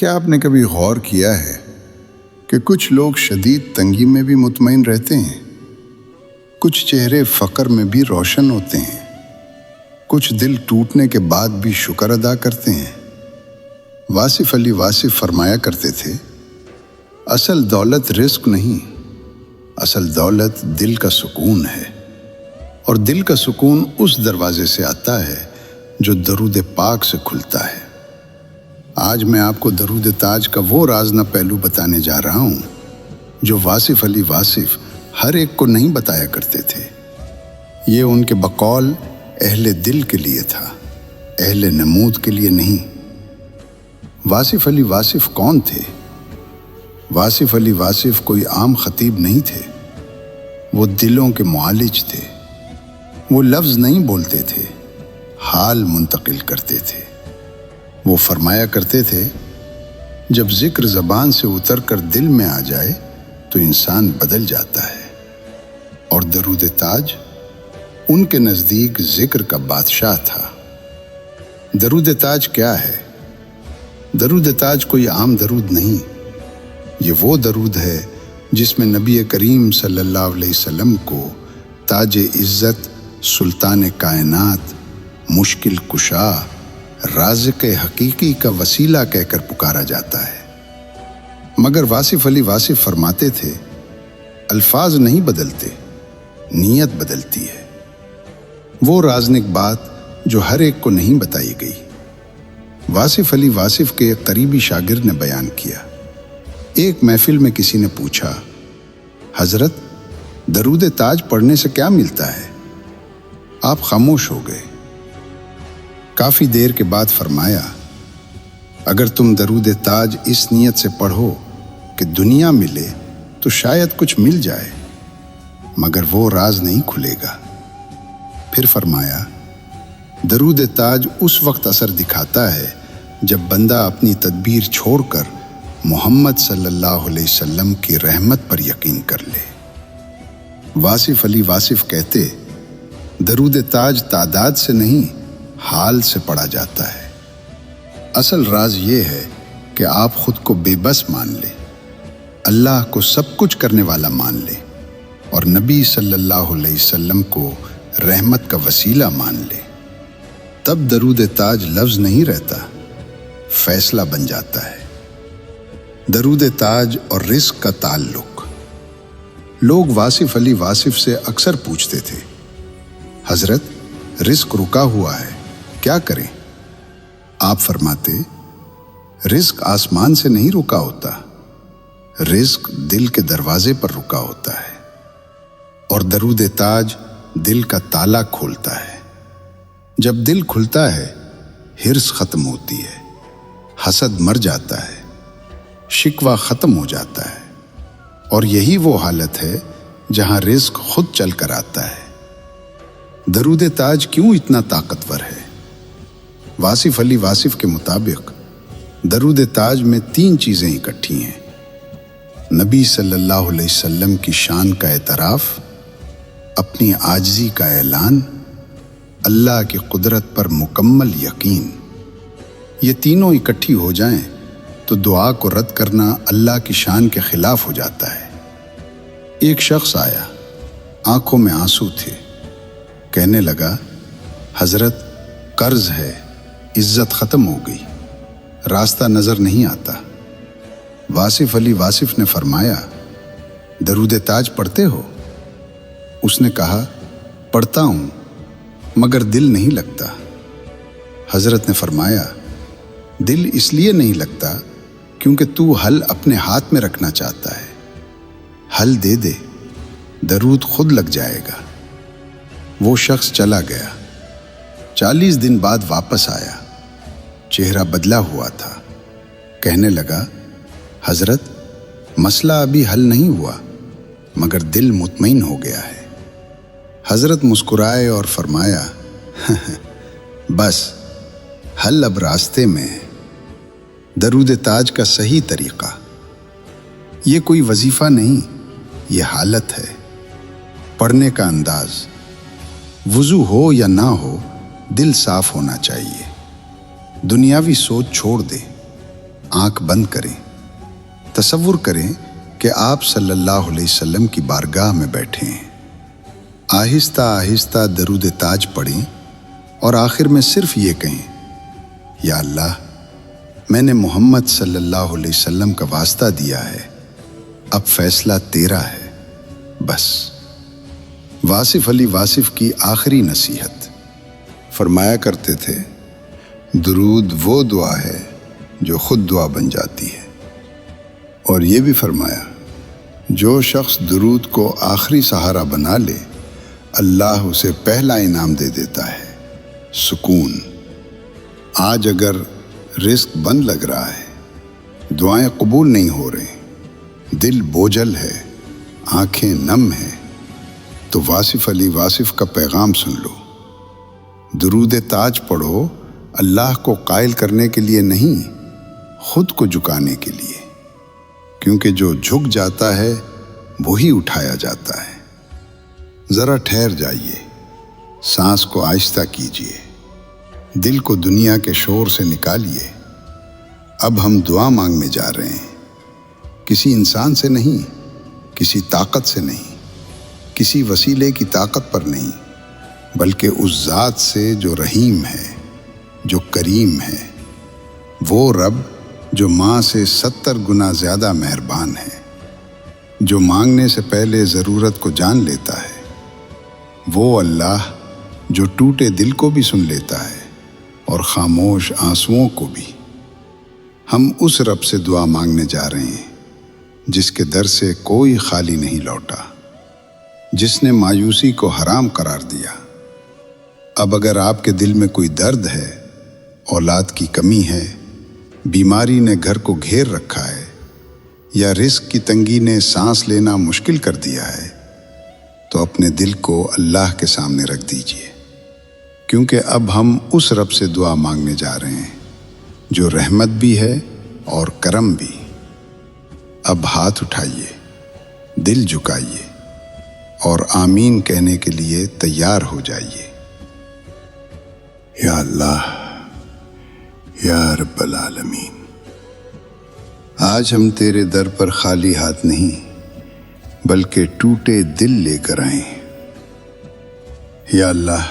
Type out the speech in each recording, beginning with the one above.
کیا آپ نے کبھی غور کیا ہے کہ کچھ لوگ شدید تنگی میں بھی مطمئن رہتے ہیں، کچھ چہرے فقر میں بھی روشن ہوتے ہیں، کچھ دل ٹوٹنے کے بعد بھی شکر ادا کرتے ہیں؟ واصف علی واصف فرمایا کرتے تھے، اصل دولت رزق نہیں، اصل دولت دل کا سکون ہے، اور دل کا سکون اس دروازے سے آتا ہے جو درود پاک سے کھلتا ہے۔ آج میں آپ کو درود تاج کا وہ رازنہ پہلو بتانے جا رہا ہوں جو واصف علی واصف ہر ایک کو نہیں بتایا کرتے تھے۔ یہ ان کے بقول اہل دل کے لیے تھا، اہل نمود کے لیے نہیں۔ واصف علی واصف کون تھے؟ واصف علی واصف کوئی عام خطیب نہیں تھے، وہ دلوں کے معالج تھے۔ وہ لفظ نہیں بولتے تھے، حال منتقل کرتے تھے۔ وہ فرمایا کرتے تھے، جب ذکر زبان سے اتر کر دل میں آ جائے تو انسان بدل جاتا ہے، اور درود تاج ان کے نزدیک ذکر کا بادشاہ تھا۔ درود تاج کیا ہے؟ درود تاج کوئی عام درود نہیں، یہ وہ درود ہے جس میں نبی کریم صلی اللہ علیہ وسلم کو تاج عزت، سلطان کائنات، مشکل کشا، رازق حقیقی کا وسیلہ کہہ کر پکارا جاتا ہے۔ مگر واصف علی واصف فرماتے تھے، الفاظ نہیں بدلتے، نیت بدلتی ہے۔ وہ رازنک بات جو ہر ایک کو نہیں بتائی گئی۔ واصف علی واصف کے ایک قریبی شاگرد نے بیان کیا، ایک محفل میں کسی نے پوچھا، حضرت درود تاج پڑھنے سے کیا ملتا ہے؟ آپ خاموش ہو گئے۔ کافی دیر کے بعد فرمایا، اگر تم درود تاج اس نیت سے پڑھو کہ دنیا ملے تو شاید کچھ مل جائے، مگر وہ راز نہیں کھلے گا۔ پھر فرمایا، درود تاج اس وقت اثر دکھاتا ہے جب بندہ اپنی تدبیر چھوڑ کر محمد صلی اللہ علیہ وسلم کی رحمت پر یقین کر لے۔ واصف علی واصف کہتے، درود تاج تعداد سے نہیں، حال سے پڑھا جاتا ہے۔ اصل راز یہ ہے کہ آپ خود کو بے بس مان لیں، اللہ کو سب کچھ کرنے والا مان لیں، اور نبی صلی اللہ علیہ وسلم کو رحمت کا وسیلہ مان لیں۔ تب درود تاج لفظ نہیں رہتا، فیصلہ بن جاتا ہے۔ درود تاج اور رزق کا تعلق۔ لوگ واصف علی واصف سے اکثر پوچھتے تھے، حضرت رزق رکا ہوا ہے، کیا کریں؟ آپ فرماتے، رزق آسمان سے نہیں رکا ہوتا، رزق دل کے دروازے پر رکا ہوتا ہے، اور درود تاج دل کا تالا کھولتا ہے۔ جب دل کھلتا ہے، حرص ختم ہوتی ہے، حسد مر جاتا ہے، شکوہ ختم ہو جاتا ہے، اور یہی وہ حالت ہے جہاں رزق خود چل کر آتا ہے۔ درود تاج کیوں اتنا طاقتور ہے؟ واصف علی واصف کے مطابق درود تاج میں 3 چیزیں اکٹھی ہیں: نبی صلی اللہ علیہ وسلم کی شان کا اعتراف، اپنی عاجزی کا اعلان، اللہ کی قدرت پر مکمل یقین۔ یہ تینوں اکٹھی ہو جائیں تو دعا کو رد کرنا اللہ کی شان کے خلاف ہو جاتا ہے۔ ایک شخص آیا، آنکھوں میں آنسو تھے، کہنے لگا، حضرت قرض ہے، عزت ختم ہو گئی، راستہ نظر نہیں آتا۔ واصف علی واصف نے فرمایا، درود تاج پڑھتے ہو؟ اس نے کہا، پڑھتا ہوں مگر دل نہیں لگتا۔ حضرت نے فرمایا، دل اس لیے نہیں لگتا کیونکہ تو حل اپنے ہاتھ میں رکھنا چاہتا ہے۔ حل دے دے، درود خود لگ جائے گا۔ وہ شخص چلا گیا۔ 40 دن بعد واپس آیا، چہرہ بدلا ہوا تھا، کہنے لگا، حضرت مسئلہ ابھی حل نہیں ہوا مگر دل مطمئن ہو گیا ہے۔ حضرت مسکرائے اور فرمایا، بس حل اب راستے میں ہے۔ درود تاج کا صحیح طریقہ، یہ کوئی وظیفہ نہیں، یہ حالت ہے۔ پڑھنے کا انداز، وضو ہو یا نہ ہو، دل صاف ہونا چاہیے۔ دنیاوی سوچ چھوڑ دے، آنکھ بند کریں، تصور کریں کہ آپ صلی اللہ علیہ وسلم کی بارگاہ میں بیٹھے ہیں۔ آہستہ آہستہ درود تاج پڑھیں اور آخر میں صرف یہ کہیں، یا اللہ، میں نے محمد صلی اللہ علیہ وسلم کا واسطہ دیا ہے، اب فیصلہ تیرا ہے، بس۔ واصف علی واصف کی آخری نصیحت فرمایا کرتے تھے، درود وہ دعا ہے جو خود دعا بن جاتی ہے۔ اور یہ بھی فرمایا، جو شخص درود کو آخری سہارا بنا لے، اللہ اسے پہلا انعام دے دیتا ہے، سکون۔ آج اگر رزق بند لگ رہا ہے، دعائیں قبول نہیں ہو رہے، دل بوجھل ہے، آنکھیں نم ہیں، تو واصف علی واصف کا پیغام سن لو۔ درود تاج پڑھو، اللہ کو قائل کرنے کے لیے نہیں، خود کو جھکانے کے لیے، کیونکہ جو جھک جاتا ہے وہی اٹھایا جاتا ہے۔ ذرا ٹھہر جائیے، سانس کو آہستہ کیجیے، دل کو دنیا کے شور سے نکالیے۔ اب ہم دعا مانگنے جا رہے ہیں، کسی انسان سے نہیں، کسی طاقت سے نہیں، کسی وسیلے کی طاقت پر نہیں، بلکہ اس ذات سے جو رحیم ہے، جو کریم ہے، وہ رب جو ماں سے 70 گنا زیادہ مہربان ہے، جو مانگنے سے پہلے ضرورت کو جان لیتا ہے، وہ اللہ جو ٹوٹے دل کو بھی سن لیتا ہے اور خاموش آنسوؤں کو بھی۔ ہم اس رب سے دعا مانگنے جا رہے ہیں جس کے در سے کوئی خالی نہیں لوٹا، جس نے مایوسی کو حرام قرار دیا۔ اب اگر آپ کے دل میں کوئی درد ہے، اولاد کی کمی ہے، بیماری نے گھر کو گھیر رکھا ہے، یا رزق کی تنگی نے سانس لینا مشکل کر دیا ہے، تو اپنے دل کو اللہ کے سامنے رکھ دیجیے، کیونکہ اب ہم اس رب سے دعا مانگنے جا رہے ہیں جو رحمت بھی ہے اور کرم بھی۔ اب ہاتھ اٹھائیے، دل جھکائیے اور آمین کہنے کے لیے تیار ہو جائیے۔ یا اللہ، یا رب العالمین، آج ہم تیرے در پر خالی ہاتھ نہیں بلکہ ٹوٹے دل لے کر آئے ہیں۔ یا اللہ،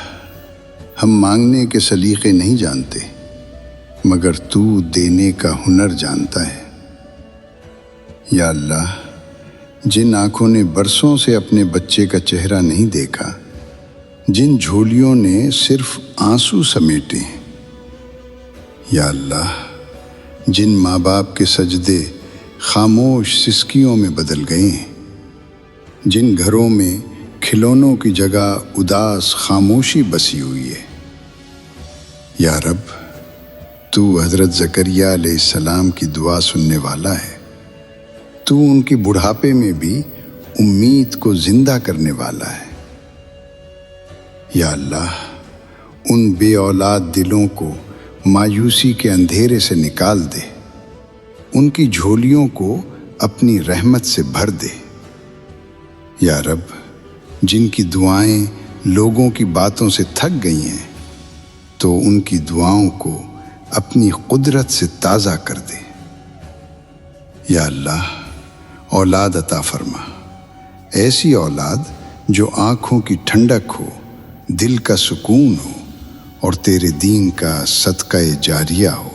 ہم مانگنے کے سلیقے نہیں جانتے، مگر تو دینے کا ہنر جانتا ہے۔ یا اللہ، جن آنکھوں نے برسوں سے اپنے بچے کا چہرہ نہیں دیکھا، جن جھولیوں نے صرف آنسو سمیٹے ہیں، یا اللہ، جن ماں باپ کے سجدے خاموش سسکیوں میں بدل گئے ہیں، جن گھروں میں کھلونوں کی جگہ اداس خاموشی بسی ہوئی ہے، یا رب، تو حضرت زکریا علیہ السلام کی دعا سننے والا ہے، تو ان کی بڑھاپے میں بھی امید کو زندہ کرنے والا ہے۔ یا اللہ، ان بے اولاد دلوں کو مایوسی کے اندھیرے سے نکال دے، ان کی جھولیوں کو اپنی رحمت سے بھر دے۔ یا رب، جن کی دعائیں لوگوں کی باتوں سے تھک گئی ہیں، تو ان کی دعاؤں کو اپنی قدرت سے تازہ کر دے۔ یا اللہ، اولاد عطا فرما، ایسی اولاد جو آنکھوں کی ٹھنڈک ہو، دل کا سکون ہو اور تیرے دین کا صدقہ جاریہ ہو۔